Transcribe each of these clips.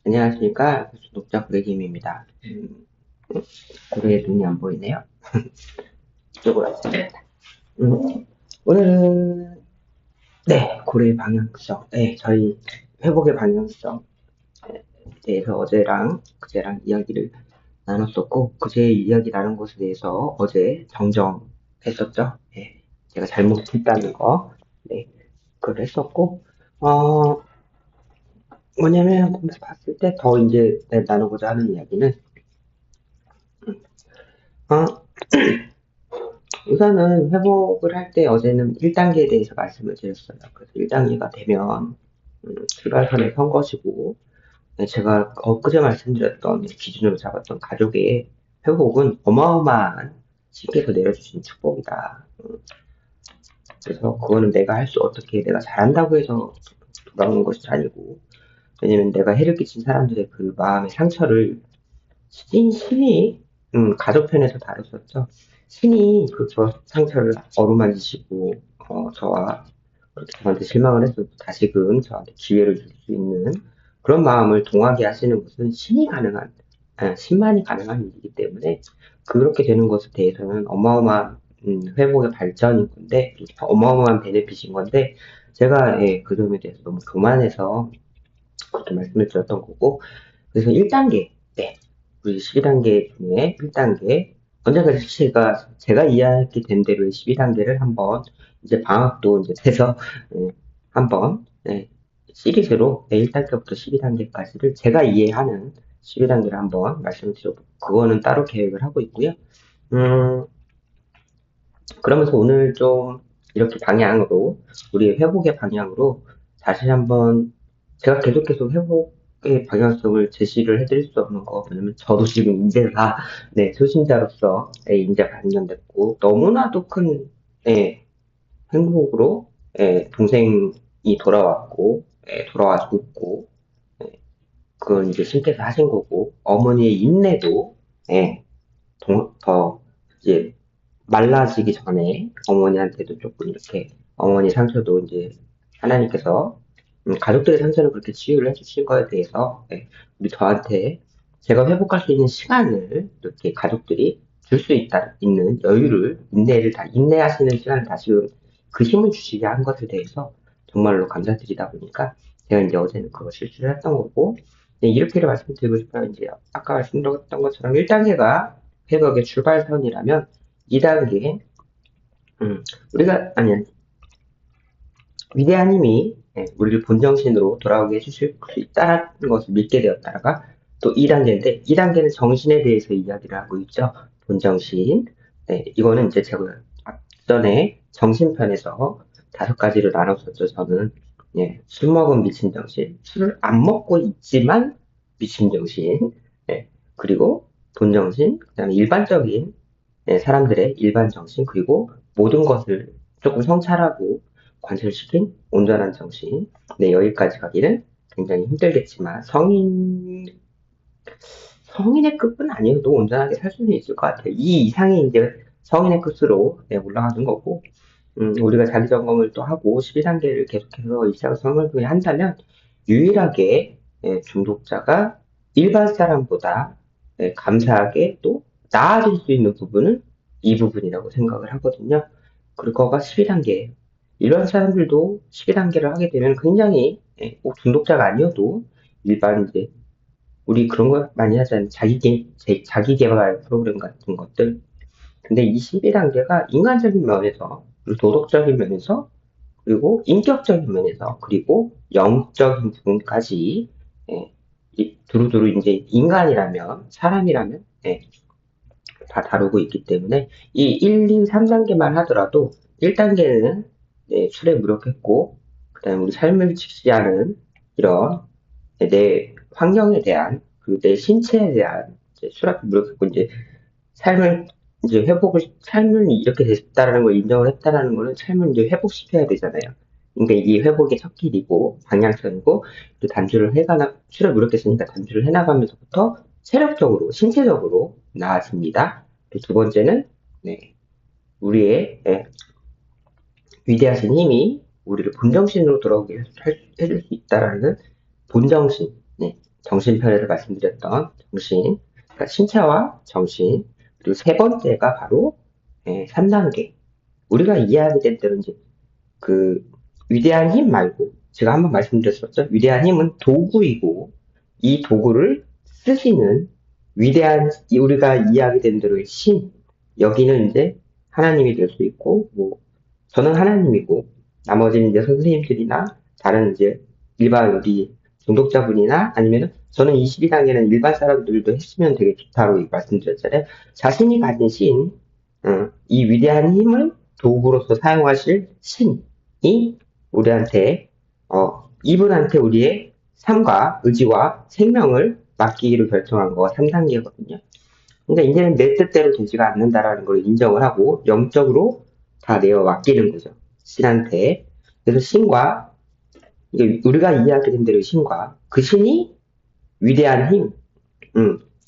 안녕하십니까. 구독자 고래김입니다. 고래의 눈이 안 보이네요. 이쪽으로 왔습니다. 오늘은, 네, 고래의 방향성, 네, 저희 회복의 방향성에 대해서 어제랑 그제랑 이야기를 나눴었고, 그제 이야기 나눈 것에 대해서 어제 정정했었죠. 네, 제가 잘못했다는 거, 네, 그걸 했었고, 어, 뭐냐면, 봤을 때 더 이제 나누고자 하는 이야기는, 어, 우선은 회복을 할 때 어제는 1단계에 대해서 말씀을 드렸어요. 그래서 1단계가 되면 출발선을 선 것이고, 네, 제가 엊그제 말씀드렸던 기준으로 잡았던 가족의 회복은 어마어마한 신께서 내려주신 축복이다. 그래서 그거는 내가 할 수 어떻게 내가 잘한다고 해서 돌아오는 것이 아니고, 왜냐면 내가 해를 끼친 사람들의 그 마음의 상처를 신이 가족 편에서 다뤘었죠. 신이 저 상처를 어루만지시고 저와 그렇게 저한테 실망을 했어도 다시금 저한테 기회를 줄 수 있는 그런 마음을 동하게 하시는 것은 신만이 가능한 일이기 때문에 그렇게 되는 것에 대해서는 어마어마한 회복의 발전인 건데 어마어마한 베네핏인 건데 제가 그 점에 대해서 너무 교만해서 그렇게 말씀을 드렸던 거고 그래서 1단계 네 우리 12단계 중에 1단계 언젠가 제가 이해하게 된 대로의 12단계를 한번 이제 방학도 이제 돼서 한번 시리즈로 1단계부터 12단계까지를 제가 이해하는 12단계를 한번 말씀을 드려보고 그거는 따로 계획을 하고 있고요. 음, 그러면서 오늘 좀 이렇게 방향으로 우리의 회복의 방향으로 다시 한번 제가 계속 회복의 방향성을 제시를 해드릴 수 없는 거 왜냐면 저도 지금 인재가 초심자로서 인재 발견됐고 너무나도 큰 행복으로 동생이 돌아왔고 돌아와서 웃고 그건 이제 신께서 하신 거고 어머니의 인내도 예, 더 이제 말라지기 전에 어머니한테도 조금 이렇게 어머니 상처도 이제 하나님께서 가족들의 상처를 그렇게 치유를 해주신 거에 대해서 우리 저한테 제가 회복할 수 있는 시간을 이렇게 가족들이 줄 수 있는 여유를 인내하시는 시간을 다시금 그 힘을 주시게 한 것에 대해서 정말로 감사드리다 보니까 제가 이제 어제는 그거 실수를 했던 거고 이렇게 말씀드리고 싶어요. 이제 아까 말씀드렸던 것처럼 1단계가 회복의 출발선이라면 2단계 우리가 아니 위대한 힘이 우리를 본정신으로 돌아오게 해주실 수 있다는 것을 믿게 되었다가 또 2단계인데 2단계는 정신에 대해서 이야기를 하고 있죠. 본정신. 이거는 이제 제가 앞전에 정신편에서 5가지로 나눴었죠. 저는 술 먹은 미친 정신, 술을 안 먹고 있지만 미친 정신, 그리고 본정신, 그다음에 일반적인 사람들의 일반 정신, 그리고 모든 것을 조금 성찰하고 관철시킨 온전한 정신. 여기까지 가기는 굉장히 힘들겠지만, 성인의 급은 아니어도 온전하게 살 수는 있을 것 같아요. 이 이상이 이제 성인의 급으로 올라가는 거고, 우리가 자기 점검을 또 하고 12단계를 계속해서 일상 성을 통해 한다면, 유일하게 중독자가 일반 사람보다 감사하게 또 나아질 수 있는 부분은 이 부분이라고 생각을 하거든요. 그거가 12단계예요. 일반 사람들도 12단계를 하게 되면 굉장히 꼭 중독자가 아니어도 일반 이제 우리 그런 거 많이 하잖아요. 자기 개발 프로그램 같은 것들. 근데 이 12단계가 인간적인 면에서, 그리고 도덕적인 면에서, 그리고 인격적인 면에서, 그리고 영적인 부분까지, 두루두루 이제 인간이라면, 사람이라면, 다 다루고 있기 때문에, 이 1, 2, 3단계만 하더라도, 1단계는 술에 무력했고, 그 다음에 우리 삶을 직시하는 이런 내 환경에 대한, 그리고 내 신체에 대한 술 앞에 무력했고, 이제 삶을 삶을 이렇게 됐다라는 걸 인정을 했다라는 거는 삶을 이제 회복시켜야 되잖아요. 그러니까 이게 회복의 첫 길이고 방향성이고 또 술을 무력했으니까 단주를 해나가면서부터 체력적으로 신체적으로 나아집니다. 또 두 번째는 우리의 위대하신 힘이 우리를 본정신으로 돌아오게 해줄 수 있다라는 본정신. 정신편에서 말씀드렸던 정신, 그러니까 신체와 정신, 그리고 세 번째가 바로 3단계. 우리가 이해하게 된 대로 이제 그 위대한 힘 말고 제가 한번 말씀드렸었죠. 위대한 힘은 도구이고 이 도구를 쓰시는 위대한 우리가 이해하게 된 대로의 신 여기는 이제 하나님이 될 수 있고 뭐 저는 하나님이고 나머지는 이제 선생님들이나 다른 이제 일반 우리 중독자분이나 아니면 저는 22단계는 일반 사람들도 했으면 되게 좋다고 말씀드렸잖아요. 자신이 가진 신, 이 위대한 힘을 도구로서 사용하실 신이 우리한테, 이분한테 우리의 삶과 의지와 생명을 맡기기로 결정한 거가 3단계거든요. 그러니까 이제는 내 뜻대로 되지가 않는다라는 걸 인정을 하고 영적으로 다 내어 맡기는 거죠. 신한테. 그래서 신과 이게 우리가 이해하게 된 대로 신과 그 신이 위대한 힘,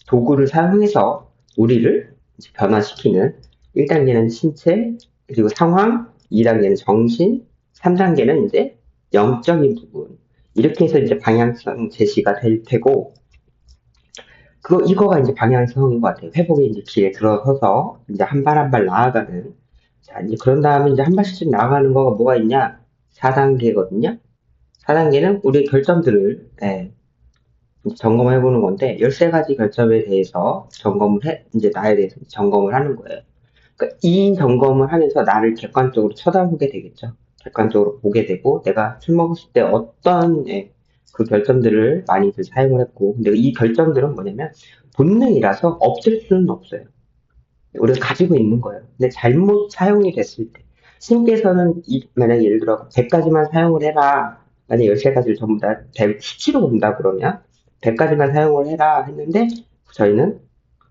도구를 사용해서 우리를 변화시키는 1단계는 신체, 그리고 상황, 2단계는 정신, 3단계는 이제 영적인 부분. 이렇게 해서 이제 방향성 제시가 될 테고, 이거가 이제 방향성인 것 같아요. 회복의 이제 길에 들어서서 이제 한 발 한 발 나아가는. 자, 이제 그런 다음에 이제 한 발씩 나아가는 거가 뭐가 있냐? 4단계거든요. 4단계는 우리의 결점들을, 점검해 보는 건데, 13가지 결점에 대해서 이제 나에 대해서 점검을 하는 거예요. 그러니까 이 점검을 하면서 나를 객관적으로 쳐다보게 되겠죠. 객관적으로 보게 되고, 내가 술 먹었을 때 어떤, 그 결점들을 많이들 사용을 했고, 근데 이 결점들은 뭐냐면, 본능이라서 없앨 수는 없어요. 우리가 가지고 있는 거예요. 근데 잘못 사용이 됐을 때, 신께서는 만약에 예를 들어 100가지만 사용을 해라. 만약에 13가지를 전부 다 수치로 본다 그러면 100가지만 사용을 해라 했는데 저희는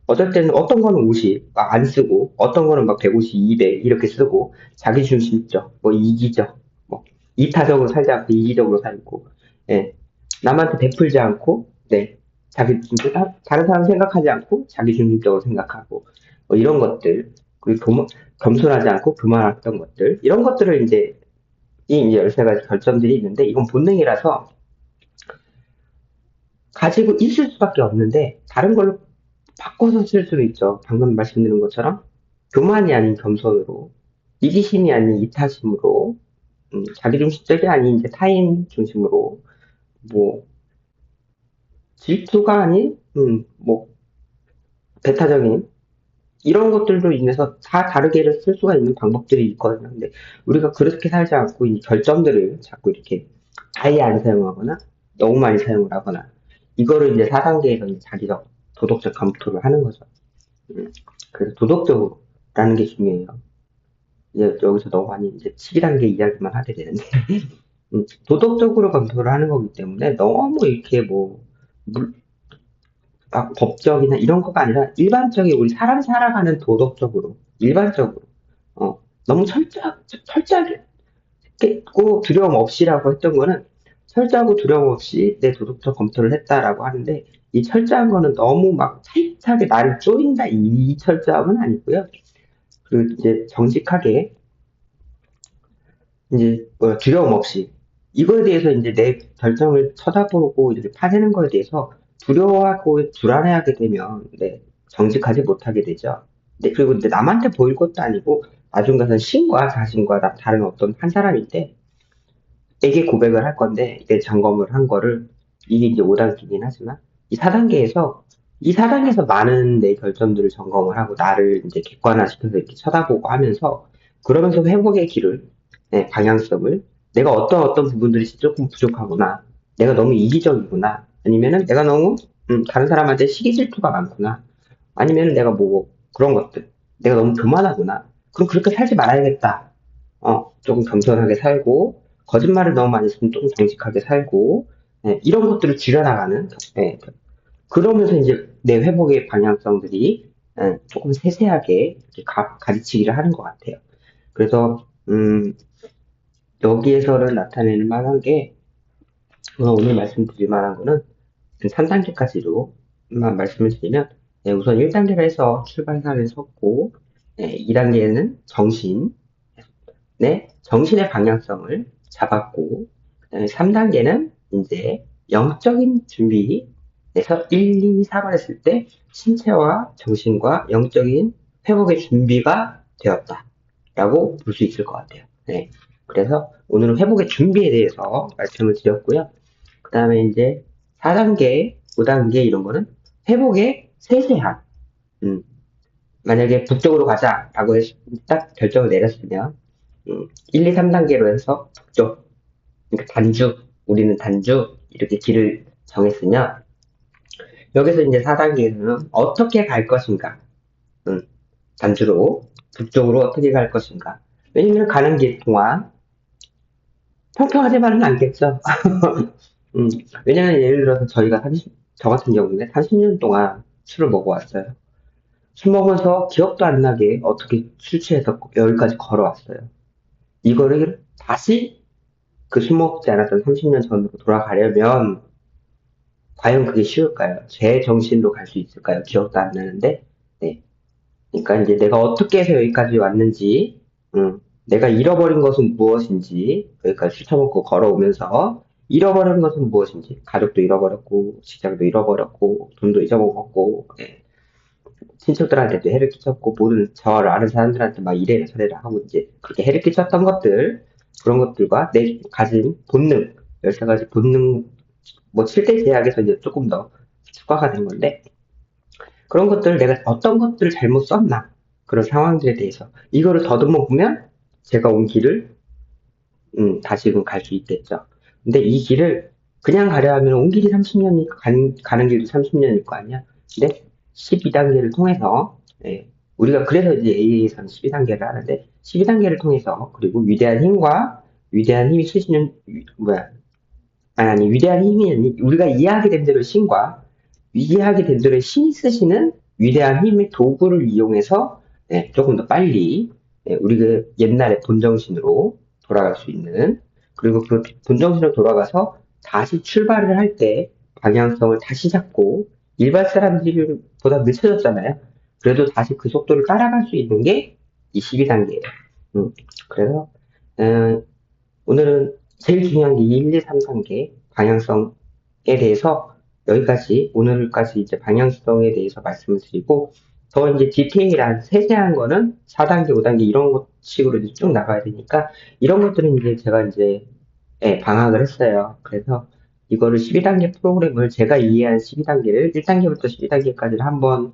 어떨 때는 어떤 거는 50, 안 쓰고 어떤 거는 막 150, 200 이렇게 쓰고 자기중심적, 뭐 이기적, 뭐 이타적으로 살지 않고 이기적으로 살고 예. 남한테 베풀지 않고 네. 다른 사람 생각하지 않고 자기중심적으로 생각하고 뭐 이런 것들 그리고 겸손하지 않고 교만했던 것들 이런 것들을 이제 13가지 결점들이 있는데 이건 본능이라서 가지고 있을 수밖에 없는데 다른 걸로 바꿔서 쓸 수도 있죠. 방금 말씀드린 것처럼 교만이 아닌 겸손으로 이기심이 아닌 이타심으로 자기중심적이 아닌 이제 타인 중심으로 뭐 질투가 아닌 뭐 배타적인 이런 것들로 인해서 다 다르게 쓸 수가 있는 방법들이 있거든요. 근데 우리가 그렇게 살지 않고 이 결점들을 자꾸 이렇게 아예 안 사용하거나 너무 많이 사용을 하거나 이거를 이제 4단계에서 이제 자기적 도덕적 검토를 하는 거죠. 그래서 도덕적으로라는 게 중요해요. 이제 여기서 너무 많이 이제 7단계 이야기만 하게 되는데 도덕적으로 검토를 하는 거기 때문에 너무 이렇게 막 법적이나 이런 거가 아니라 일반적인 우리 사람 살아가는 도덕적으로 일반적으로 너무 철저하게 했고 두려움 없이라고 했던 거는 철저하고 두려움 없이 내 도덕적 검토를 했다라고 하는데 이 철저한 거는 너무 막 타이트하게 나를 쪼인다 이 철저함은 아니고요. 그 이제 정직하게 이제 두려움 없이 이거에 대해서 이제 내 결정을 쳐다보고 이렇게 파내는 거에 대해서 두려워하고 불안해하게 되면 네, 정직하지 못하게 되죠. 그리고 이제 남한테 보일 것도 아니고 나중 가서 신과 자신과 다른 어떤 한 사람일 때에게 고백을 할 건데 이제 점검을 한 거를 이게 이제 5단계이긴 하지만 이 4단계에서 많은 내 결점들을 점검을 하고 나를 이제 객관화시켜서 이렇게 쳐다보고 하면서 그러면서 회복의 길을 방향성을 내가 어떤 부분들이 조금 부족하구나. 내가 너무 이기적이구나. 아니면은 내가 너무 다른 사람한테 시기 질투가 많구나. 아니면은 내가 뭐 그런 것들. 내가 너무 교만하구나. 그럼 그렇게 살지 말아야겠다. 조금 겸손하게 살고 거짓말을 너무 많이 했으면 조금 정직하게 살고 이런 것들을 줄여나가는 그러면서 이제 내 회복의 방향성들이 조금 세세하게 이렇게 가르치기를 하는 것 같아요. 그래서 여기에서는 나타내는 만한 게 오늘 말씀드릴 만한 거는 3단계까지로만 말씀을 드리면 우선 1단계로 해서 출발선에 섰고 2단계는 정신의 방향성을 잡았고 그다음에 3단계는 이제 영적인 준비 그래서 1, 2, 3을 했을 때 신체와 정신과 영적인 회복의 준비가 되었다. 라고 볼 수 있을 것 같아요. 네. 그래서 오늘은 회복의 준비에 대해서 말씀을 드렸고요. 그 다음에 이제 4단계, 5단계 이런 거는 회복의 세세함. 음, 만약에 북쪽으로 가자라고 딱 결정을 내렸으면 1, 2, 3단계로 해서 북쪽, 그러니까 단주, 우리는 단주 이렇게 길을 정했으면 여기서 이제 4단계에서는 어떻게 갈 것인가, 음, 단주로 북쪽으로 어떻게 갈 것인가. 왜냐면 가는 길 동안 평평하지만은 않겠죠. 음, 왜냐면 예를 들어서 저 같은 경우는 30년 동안 술을 먹어왔어요. 술 먹으면서 기억도 안 나게 어떻게 술 취해서 여기까지 걸어왔어요. 이거를 다시 그 술 먹지 않았던 30년 전으로 돌아가려면 과연 그게 쉬울까요? 제 정신으로 갈 수 있을까요? 기억도 안 나는데. 네. 그러니까 이제 내가 어떻게 해서 여기까지 왔는지, 내가 잃어버린 것은 무엇인지, 여기까지 술 처먹고 걸어오면서 잃어버린 것은 무엇인지, 가족도 잃어버렸고, 직장도 잃어버렸고, 돈도 잊어먹었고, 네. 친척들한테도 해를 끼쳤고, 모든 저를 아는 사람들한테 막 이래라 저래라 하고 이제 그렇게 해를 끼쳤던 것들, 그런 것들과 내 가진 본능, 13가지 본능, 뭐 7대 제약에서 이제 조금 더 추가가 된 건데, 그런 것들을 내가 어떤 것들을 잘못 썼나, 그런 상황들에 대해서, 이거를 더듬어 보면 제가 온 길을, 다시금 갈 수 있겠죠. 근데 이 길을 그냥 가려 하면 온 길이 30년이, 가는 길도 30년일 거 아니야? 근데 12단계를 통해서, 예, 우리가 그래서 이제 AA에서는 12단계를 하는데, 12단계를 통해서, 그리고 위대한 힘이 쓰시는, 위대한 힘이 아니, 우리가 이해하게 된 대로 신과 이해하게 된 대로 신이 쓰시는 위대한 힘의 도구를 이용해서 조금 더 빨리 우리가 옛날의 본정신으로 돌아갈 수 있는, 그리고 그 본정신으로 돌아가서 다시 출발을 할 때 방향성을 다시 잡고 일반 사람들보다 늦춰졌잖아요. 그래도 다시 그 속도를 따라갈 수 있는 게 이 12단계예요. 그래서 오늘은 제일 중요한 게 1, 2, 3단계 방향성에 대해서 여기까지, 오늘까지 이제 방향성에 대해서 말씀을 드리고, 더 이제 디테일한, 세세한 거는 4단계, 5단계 이런 것 식으로 이제 쭉 나가야 되니까, 이런 것들은 이제 제가 이제, 방학을 했어요. 그래서 이거를 12단계 프로그램을 제가 이해한 12단계를 1단계부터 12단계까지를 한번,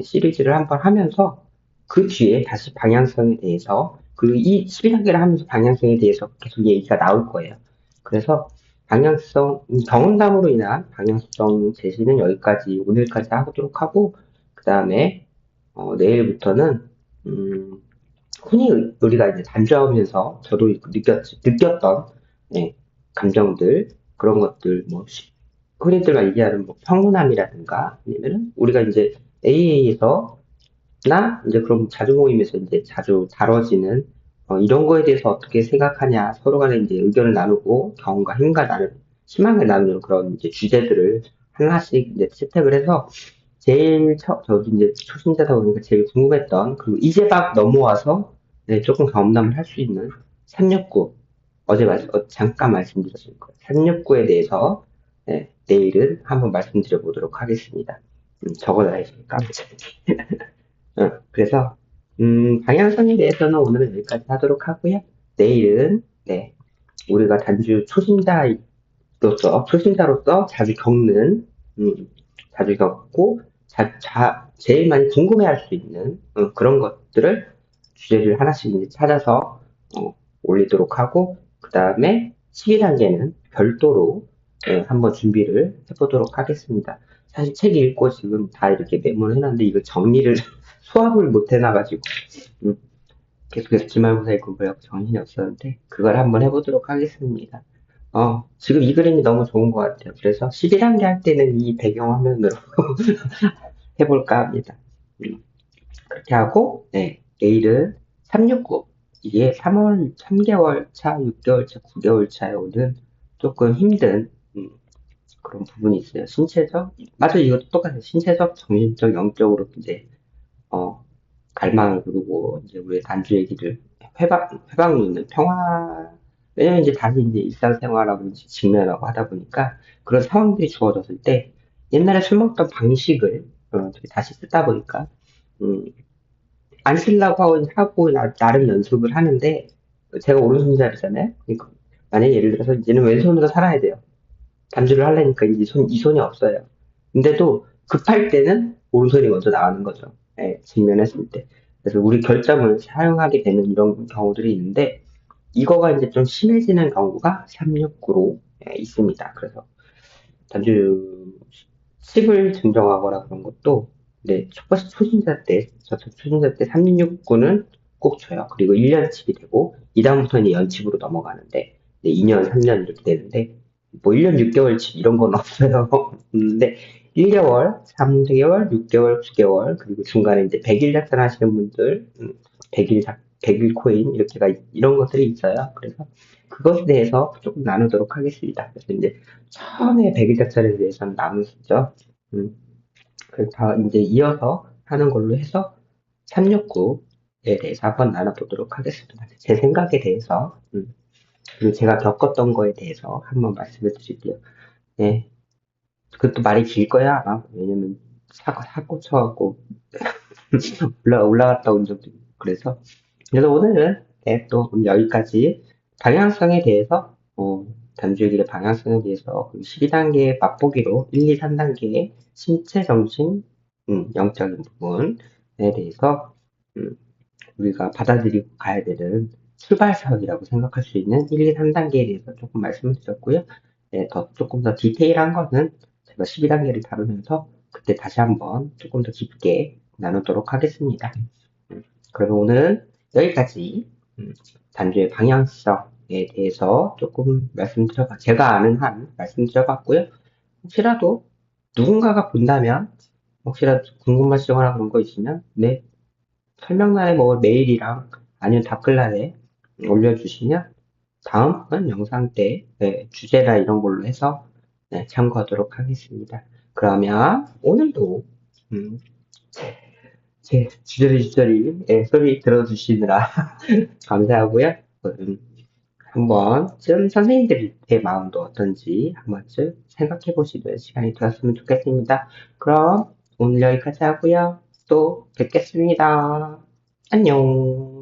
시리즈를 한번 하면서, 그 뒤에 다시 방향성에 대해서 이 12단계를 하면서 방향성에 대해서 계속 얘기가 나올 거예요. 그래서 경험담으로 인한 방향성 제시는 여기까지, 오늘까지 하도록 하고, 그 다음에, 내일부터는, 음, 흔히 우리가 이제 단주하면서 저도 느꼈던, 네, 감정들, 그런 것들, 뭐, 흔히들 얘기하는 뭐 평온함이라든가, 아니면은 우리가 이제 AA에서 나 이제 그럼 자주 모임에서 이제 자주 다뤄지는 이런 거에 대해서 어떻게 생각하냐, 서로 간에 이제 의견을 나누고 경험과 힘과 희망을 나누는 그런 이제 주제들을 하나씩 이제 채택을 해서 저도 이제 초심자다 보니까 제일 궁금했던 그 이제 막 넘어와서 조금 경험담을 할 수 있는 369, 잠깐 말씀드렸을 거예요. 369에 대해서 내일은 한번 말씀드려 보도록 하겠습니다. 적어놔야지 깜짝. 그래서, 방향성에 대해서는 오늘은 여기까지 하도록 하고요. 내일은, 우리가 단주 초심자로서 자주 겪고, 제일 많이 궁금해 할 수 있는, 그런 것들을, 주제를 하나씩 이제 찾아서, 올리도록 하고, 그 다음에 12단계는 별도로, 한번 준비를 해보도록 하겠습니다. 사실 책 읽고 지금 다 이렇게 메모를 해놨는데, 이거 정리를 수합을 못 해놔가지고 계속해서 기말고사에 공부하고 정신이 없었는데 그걸 한번 해보도록 하겠습니다. 지금 이 그림이 너무 좋은 것 같아요. 그래서 11단계 할 때는 이 배경화면으로 해볼까 합니다. 그렇게 하고 내일은 369, 이게 3개월 차, 6개월 차, 9개월 차에 오는 조금 힘든 그런 부분이 있어요. 맞아, 이것도 똑같아요. 신체적, 정신적, 영적으로 이제 어, 갈망을 부르고, 이제 우리의 단주 얘기를 회방 놓는 평화, 왜냐면 이제 다시 이제 일상생활하고 이제 직면하고 하다 보니까 그런 상황들이 주어졌을 때 옛날에 술 먹던 방식을 다시 쓰다 보니까 음, 안 쓰려고 하고 나름 연습을 하는데 제가 오른손잡이잖아요. 그러니까 만약에 예를 들어서 이제는 왼손으로 살아야 돼요. 담주를 하려니까 이제 이 손이 없어요. 근데도 급할 때는 오른손이 먼저 나가는 거죠. 예, 직면했을 때. 그래서 우리 결점을 사용하게 되는 이런 경우들이 있는데 이거가 이제 좀 심해지는 경우가 369로 있습니다. 그래서 단지 칩을 증정하거나 그런 것도 네, 초신자 때 369는 꼭 줘요. 그리고 1년 칩이 되고, 이다음부터는 이제 연칩으로 넘어가는데, 2년, 3년 이렇게 되는데, 뭐 1년 6개월 칩 이런 건 없어요. 근데 1개월, 3개월, 6개월, 9개월, 그리고 중간에 이제 100일 작전하시는 분들, 100일 코인, 이런 것들이 있어요. 그래서 그것에 대해서 조금 나누도록 하겠습니다. 그래서 이제 처음에 100일 작전에 대해서는 나누시죠. 음, 그래서 다 이제 이어서 하는 걸로 해서 369에 대해서 한번 나눠보도록 하겠습니다. 제 생각에 대해서, 그리고 제가 겪었던 거에 대해서 한번 말씀을 드릴게요. 예, 그것도 말이 길 거야, 아마. 왜냐면 사고 쳐갖고 올라갔다 온 적도 있고, 그래서 오늘은 또 여기까지 방향성에 대해서, 단주의 방향성에 대해서 12단계 맛보기로 1, 2, 3단계의 신체, 정신, 영적인 부분에 대해서 음, 우리가 받아들이고 가야 되는 출발선이라고 생각할 수 있는 1, 2, 3단계에 대해서 조금 말씀을 드렸고요. 네, 조금 더 디테일한 거는 제가 12단계를 다루면서 그때 다시 한번 조금 더 깊게 나누도록 하겠습니다. 음, 그러면 오늘 여기까지 단주의 방향성에 대해서 조금 제가 아는 한 말씀드려봤고요. 혹시라도 누군가가 본다면, 혹시라도 궁금하시거나 그런 거 있으면, 네, 설명란에 뭐 메일이랑 아니면 답글란에 올려주시면 다음 영상 때 네, 주제나 이런 걸로 해서 네, 참고하도록 하겠습니다. 그러면 오늘도 음, 주저리 소리 들어주시느라 감사하고요. 음, 한번쯤 선생님들의 마음도 어떤지 한 번쯤 생각해 보시는 시간이 되었으면 좋겠습니다. 그럼 오늘 여기까지 하고요. 또 뵙겠습니다. 안녕.